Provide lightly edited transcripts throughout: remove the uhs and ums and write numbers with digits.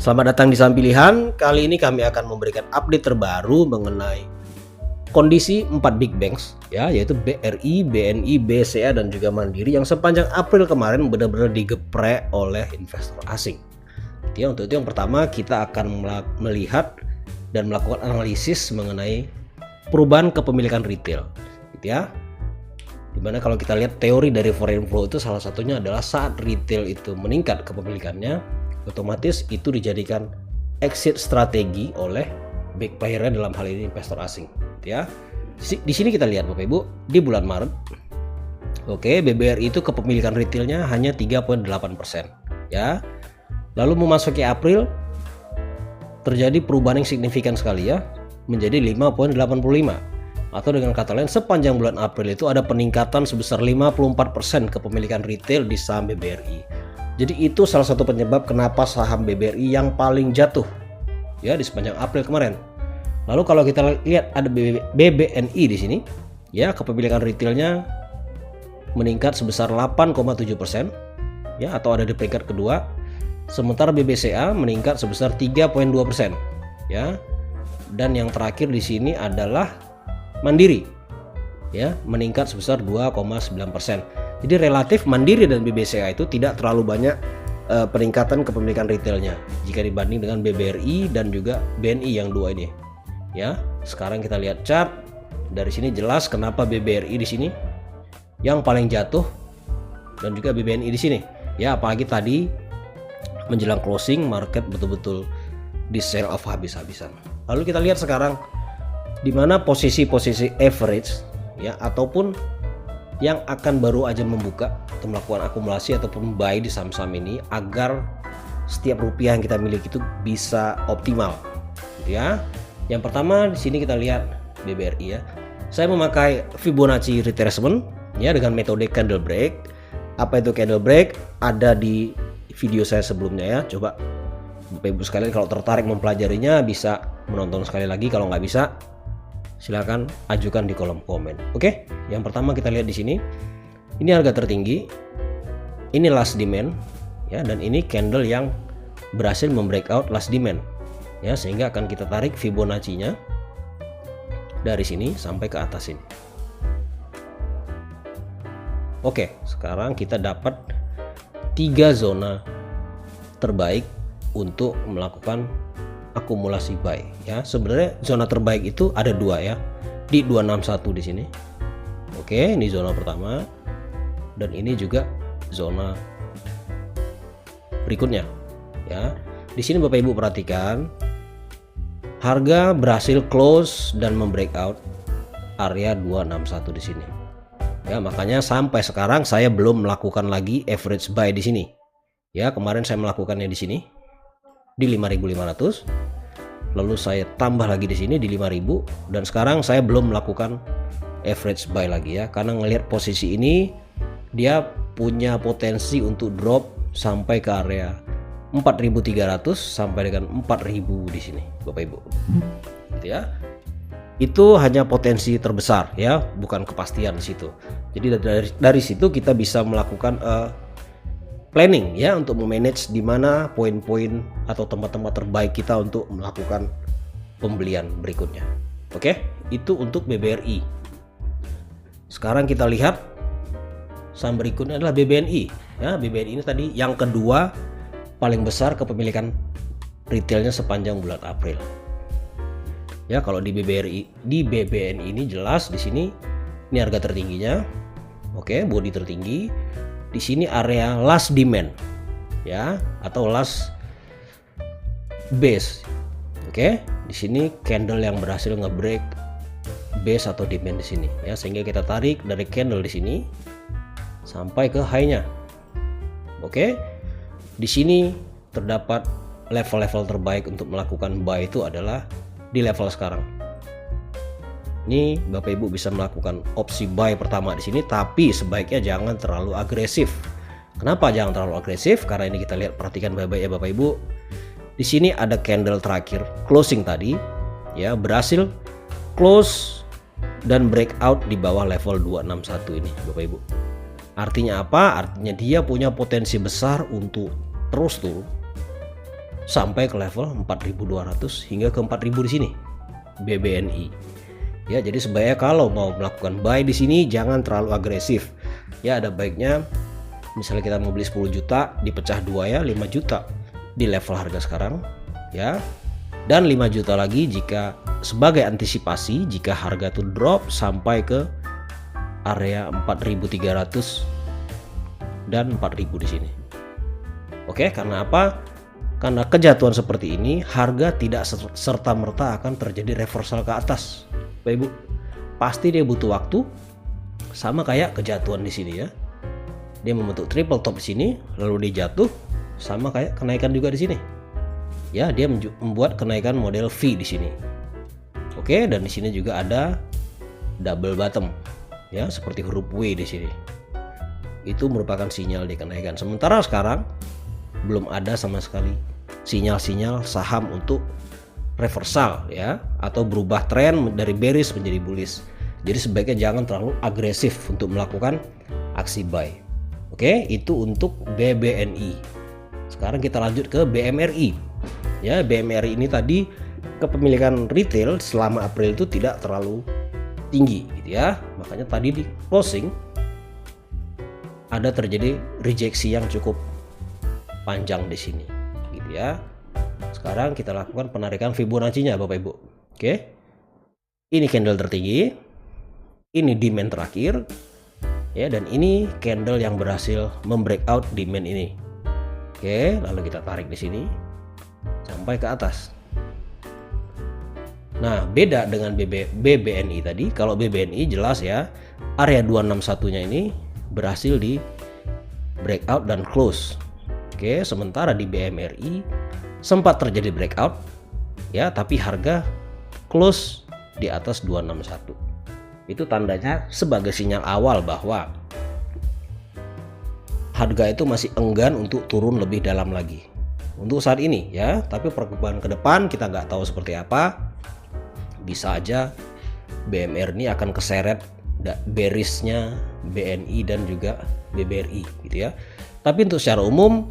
Selamat datang di Saham Pilihan. Kali ini kami akan memberikan update terbaru mengenai kondisi 4 big banks ya, yaitu BRI, BNI, BCA dan juga Mandiri yang sepanjang April kemarin benar-benar digeprek oleh investor asing. Ya, untuk itu yang pertama kita akan melihat dan melakukan analisis mengenai perubahan kepemilikan retail, gitu ya. Dimana kalau kita lihat teori dari foreign flow itu salah satunya adalah saat retail itu meningkat kepemilikannya, otomatis itu dijadikan exit strategi oleh big player dalam hal ini investor asing, ya. Di sini kita lihat Bapak Ibu di bulan Maret, oke, BBRI itu kepemilikan retailnya hanya 3,8%, ya. Lalu memasuki April terjadi perubahan yang signifikan sekali ya, menjadi 5,85, atau dengan kata lain sepanjang bulan April itu ada peningkatan sebesar 54% kepemilikan retail di saham BBRI. Jadi itu salah satu penyebab kenapa saham BBRI yang paling jatuh ya di sepanjang April kemarin. Lalu kalau kita lihat ada BBNI di sini ya, kepemilikan retailnya meningkat sebesar 8,7% ya, atau ada di peringkat kedua. Sementara BBCA meningkat sebesar 3,2% ya. Dan yang terakhir di sini adalah Mandiri ya, meningkat sebesar 2,9%. Jadi relatif Mandiri dan BBCA itu tidak terlalu banyak peningkatan kepemilikan retailnya jika dibanding dengan BBRI dan juga BNI yang dua ini. Ya, sekarang kita lihat chart. Dari sini jelas kenapa BBRI di sini yang paling jatuh dan juga BBNI di sini. Ya, apalagi tadi menjelang closing market betul-betul di sell off habis-habisan. Lalu kita lihat sekarang di mana posisi-posisi average ya, ataupun yang akan baru aja membuka atau melakukan akumulasi ataupun buy di saham-saham ini agar setiap rupiah yang kita miliki itu bisa optimal, gitu ya. Yang pertama di sini kita lihat BBRI ya. Saya memakai Fibonacci retracement ya dengan metode candle break. Apa itu candle break? Ada di video saya sebelumnya ya. Coba Bapak Ibu sekalian kalau tertarik mempelajarinya bisa menonton sekali lagi. Kalau nggak bisa, silakan ajukan di kolom komen. Oke, yang pertama kita lihat di sini. Ini harga tertinggi. Ini last demand ya, dan ini candle yang berhasil membreakout last demand. Ya, sehingga akan kita tarik Fibonacci-nya dari sini sampai ke atas ini. Oke, sekarang kita dapat 3 zona terbaik untuk melakukan akumulasi buy ya. Sebenarnya zona terbaik itu ada 2 ya, di 261 di sini. Oke, ini zona pertama dan ini juga zona berikutnya ya. Di sini Bapak Ibu perhatikan harga berhasil close dan membreakout area 261 di sini. Ya, makanya sampai sekarang saya belum melakukan lagi average buy di sini. Ya, kemarin saya melakukannya di sini di 5.500. Lalu saya tambah lagi di sini di 5.000 dan sekarang saya belum melakukan average buy lagi ya, karena ngelihat posisi ini dia punya potensi untuk drop sampai ke area 4.300 sampai dengan 4.000 di sini Bapak Ibu. Gitu ya. Itu hanya potensi terbesar ya, bukan kepastian di situ. Jadi dari situ kita bisa melakukan planning ya untuk memanage di mana poin-poin atau tempat-tempat terbaik kita untuk melakukan pembelian berikutnya. Oke, itu untuk BBRI. Sekarang kita lihat saham berikutnya adalah BBNI. Ya, BBNI ini tadi yang kedua paling besar kepemilikan retailnya sepanjang bulan April. Ya, kalau di BBNI ini jelas di sini ini harga tertingginya. Oke, body tertinggi. Di sini area last demand ya, atau last base. Oke, di sini candle yang berhasil ngebreak base atau demand di sini ya, sehingga kita tarik dari candle di sini sampai ke high-nya. Oke. Di sini terdapat level-level terbaik untuk melakukan buy itu adalah di level sekarang. Ini Bapak Ibu bisa melakukan opsi buy pertama di sini, tapi sebaiknya jangan terlalu agresif. Kenapa jangan terlalu agresif? Karena ini kita lihat, perhatikan baik-baik ya Bapak Ibu. Di sini ada candle terakhir closing tadi ya, berhasil close dan breakout di bawah level 261 ini Bapak Ibu. Artinya apa? Artinya dia punya potensi besar untuk terus turun sampai ke level 4.200 hingga ke 4.000 di sini BBNI. Ya, jadi sebaiknya kalau mau melakukan buy di sini jangan terlalu agresif. Ya, ada baiknya misalnya kita mau beli 10 juta dipecah 2 ya, 5 juta di level harga sekarang ya. Dan 5 juta lagi jika sebagai antisipasi jika harga itu drop sampai ke area 4.300 dan 4.000 di sini. Oke, karena apa? Karena kejatuhan seperti ini harga tidak serta-merta akan terjadi reversal ke atas. Bapak Ibu, pasti dia butuh waktu sama kayak kejatuhan di sini ya. Dia membentuk triple top di sini, lalu dia jatuh sama kayak kenaikan juga di sini. Ya, dia membuat kenaikan model V di sini. Oke, dan di sini juga ada double bottom ya, seperti huruf W di sini. Itu merupakan sinyal di kenaikan. Sementara sekarang belum ada sama sekali sinyal-sinyal saham untuk reversal ya, atau berubah tren dari bearish menjadi bullish. Jadi sebaiknya jangan terlalu agresif untuk melakukan aksi buy. Oke, itu untuk BBNI. Sekarang kita lanjut ke BMRI. Ya, BMRI ini tadi kepemilikan retail selama April itu tidak terlalu tinggi gitu ya. Makanya tadi di closing ada terjadi rejeksi yang cukup panjang di sini gitu ya. Sekarang kita lakukan penarikan Fibonacci-nya Bapak Ibu. Oke. Ini candle tertinggi. Ini demand terakhir. Ya, dan ini candle yang berhasil membreakout demand ini. Oke, lalu kita tarik di sini sampai ke atas. Nah, beda dengan BBNI tadi. Kalau BBNI jelas ya, area 261-nya ini berhasil di breakout dan close. Oke, sementara di BMRI sempat terjadi breakout ya, tapi harga close di atas 261. Itu tandanya sebagai sinyal awal bahwa harga itu masih enggan untuk turun lebih dalam lagi untuk saat ini ya. Tapi perkembangan ke depan kita nggak tahu seperti apa. Bisa aja BMR ini akan keseret bearishnya BNI dan juga BBRI gitu ya. Tapi untuk secara umum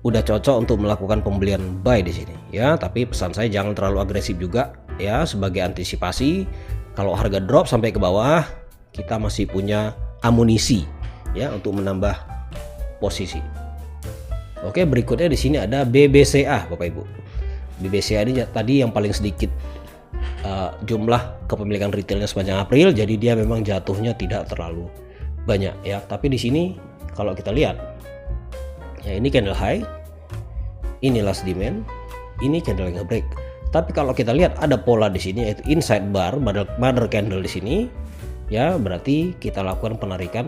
udah cocok untuk melakukan pembelian buy di sini ya. Tapi pesan saya jangan terlalu agresif juga ya, sebagai antisipasi. Kalau harga drop sampai ke bawah, kita masih punya amunisi ya untuk menambah posisi. Oke, berikutnya di sini ada BBCA Bapak Ibu. BBCA ini tadi yang paling sedikit jumlah kepemilikan retailnya sepanjang April, jadi dia memang jatuhnya tidak terlalu banyak ya. Tapi di sini kalau kita lihat ya, ini candle high, ini last demand, ini candle yang nge-break. Tapi kalau kita lihat ada pola di sini yaitu inside bar, mother candle di sini ya, berarti kita lakukan penarikan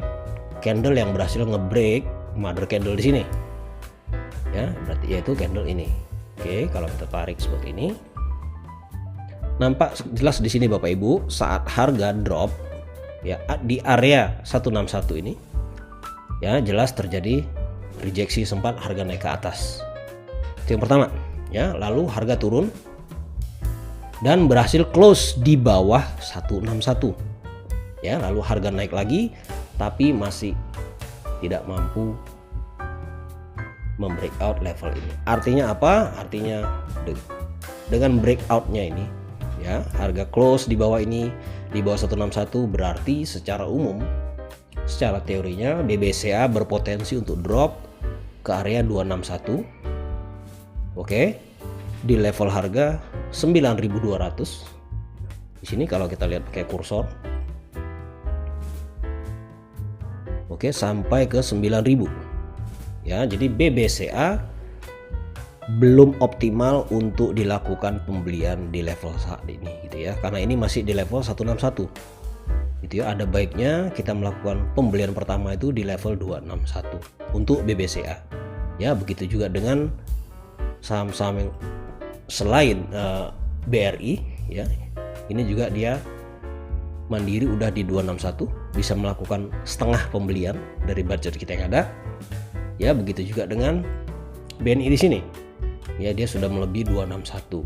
candle yang berhasil nge-break mother candle di sini. Ya, berarti yaitu candle ini. Oke, kalau kita tarik seperti ini, nampak jelas di sini Bapak Ibu, saat harga drop ya di area 161 ini ya, jelas terjadi rejeksi, sempat harga naik ke atas. Itu yang pertama ya. Lalu harga turun dan berhasil close di bawah 161 ya. Lalu harga naik lagi tapi masih tidak mampu membreakout level ini. Artinya apa? Artinya dengan breakoutnya ini ya, harga close di bawah ini, di bawah 161, berarti secara umum, secara teorinya BBCA berpotensi untuk drop ke area 261. Oke, di level harga 9.200. Di sini kalau kita lihat pakai kursor, oke, sampai ke 9.000 ya. Jadi BBCA belum optimal untuk dilakukan pembelian di level saat ini gitu ya, karena ini masih di level 161 gitu ya. Ada baiknya kita melakukan pembelian pertama itu di level 261 untuk BBCA ya. Begitu juga dengan saham-saham yang selain BRI ya, ini juga dia Mandiri udah di 261, bisa melakukan setengah pembelian dari budget kita yang ada ya. Begitu juga dengan BNI di sini ya, dia sudah melebihi 261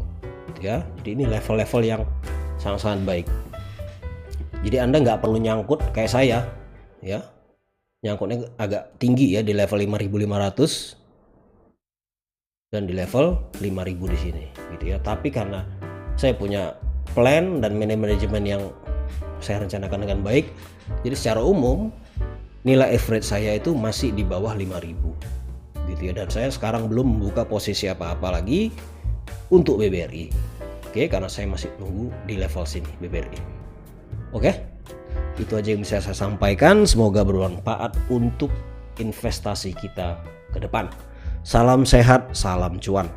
gitu ya. Jadi ini level-level yang sangat-sangat baik. Jadi Anda nggak perlu nyangkut kayak saya ya, nyangkutnya agak tinggi ya di level 5.500 dan di level 5.000 di sini gitu ya. Tapi karena saya punya plan dan manajemen yang saya rencanakan dengan baik, jadi secara umum nilai average saya itu masih di bawah 5.000 gitu ya. Dan saya sekarang belum membuka posisi apa-apa lagi untuk BBRI. Oke, karena saya masih nunggu di level sini BBRI. Oke, itu aja yang bisa saya sampaikan. Semoga bermanfaat untuk investasi kita ke depan. Salam sehat, salam cuan.